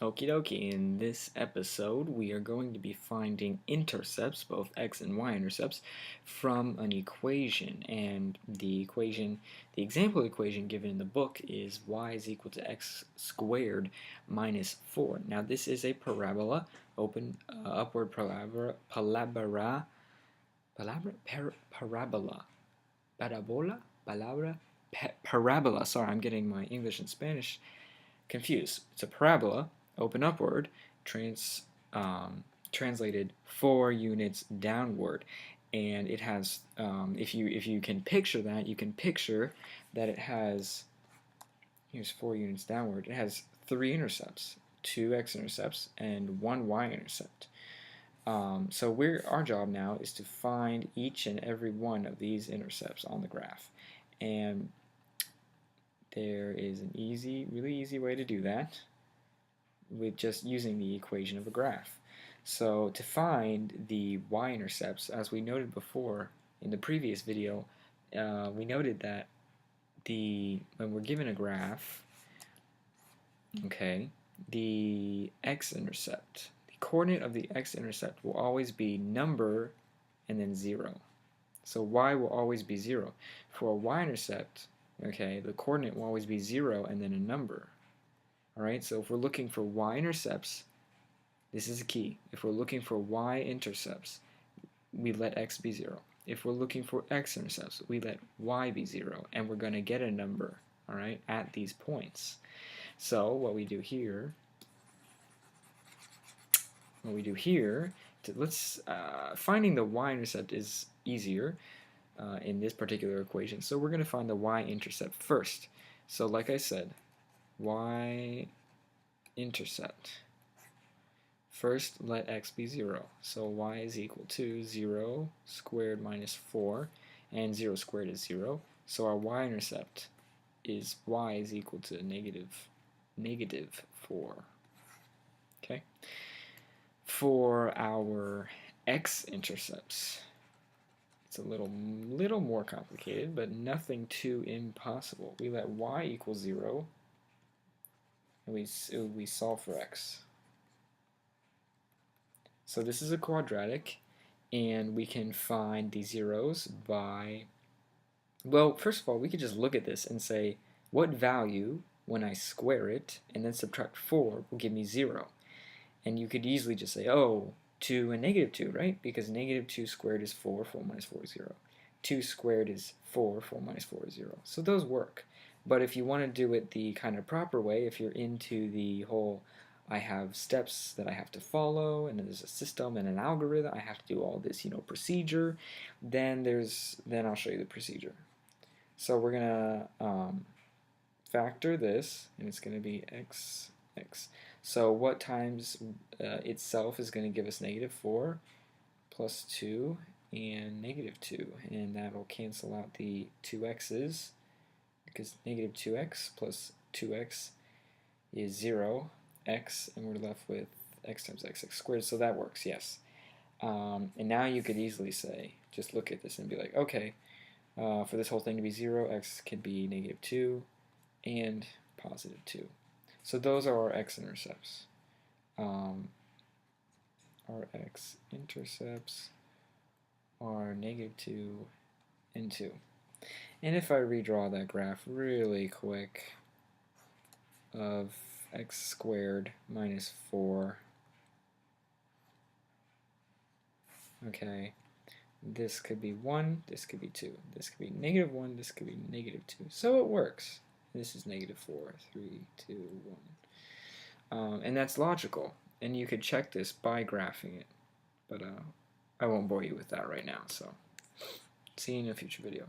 Okie dokie, in this episode we are going to be finding intercepts, both x and y intercepts, from an equation. And the example equation given in the book is y is equal to x squared minus 4. Now this is a parabola, upward parabola, parabola. Sorry, I'm getting my English and Spanish confused. It's a parabola, open upward, translated 4 units downward, and it has, if you can picture that, you can picture that it has, here's 4 units downward, it has 3 intercepts, 2 x-intercepts and 1 y-intercept. So our job now is to find each and every one of these intercepts on the graph, and there is an really easy way to do that with just using the equation of a graph. So to find the y-intercepts, as we noted before in the previous video, we noted that when we're given a graph, okay, the x-intercept, the coordinate of the x-intercept will always be number and then 0. So y will always be 0. For a y-intercept, okay, the coordinate will always be 0 and then a number. Alright, so if we're looking for y-intercepts, this is the key. If we're looking for y-intercepts, we let x be 0. If we're looking for x-intercepts, we let y be 0. And we're going to get a number, alright, at these points. So what we do here, finding the y-intercept is easier in this particular equation. So we're going to find the y-intercept first. So like I said, y-intercept. First, let x be 0. So y is equal to 0 squared minus 4, and 0 squared is 0. So our y-intercept is y is equal to negative 4. Okay. For our x-intercepts, it's a little more complicated, but nothing too impossible. We let y equal 0, and we solve for x. So this is a quadratic, and we can find the zeros by, well, first of all, we could just look at this and say, what value, when I square it and then subtract 4, will give me 0? And you could easily just say, oh, 2 and negative 2, right? Because negative 2 squared is 4, 4 minus 4 is 0. 2 squared is 4, 4 minus 4 is 0. So those work. But if you want to do it the kind of proper way, if you're into the whole, I have steps that I have to follow, and there's a system and an algorithm, I have to do all this, procedure, then I'll show you the procedure. So we're going to factor this, and it's going to be x. So what times itself is going to give us negative 4 plus 2 and negative 2, and that will cancel out the 2x's, because negative 2x plus 2x is 0, x, and we're left with x times x squared, so that works, yes. And now you could easily say, just look at this and be like, okay, for this whole thing to be 0, x can be negative 2 and positive 2. So those are our x-intercepts. Our x-intercepts are negative 2 and 2. And if I redraw that graph really quick of x squared minus 4, okay, this could be 1, this could be 2, this could be negative 1, this could be negative 2. So it works. This is negative 4, 3, 2, 1. And that's logical. And you could check this by graphing it. But I won't bore you with that right now. So see you in a future video.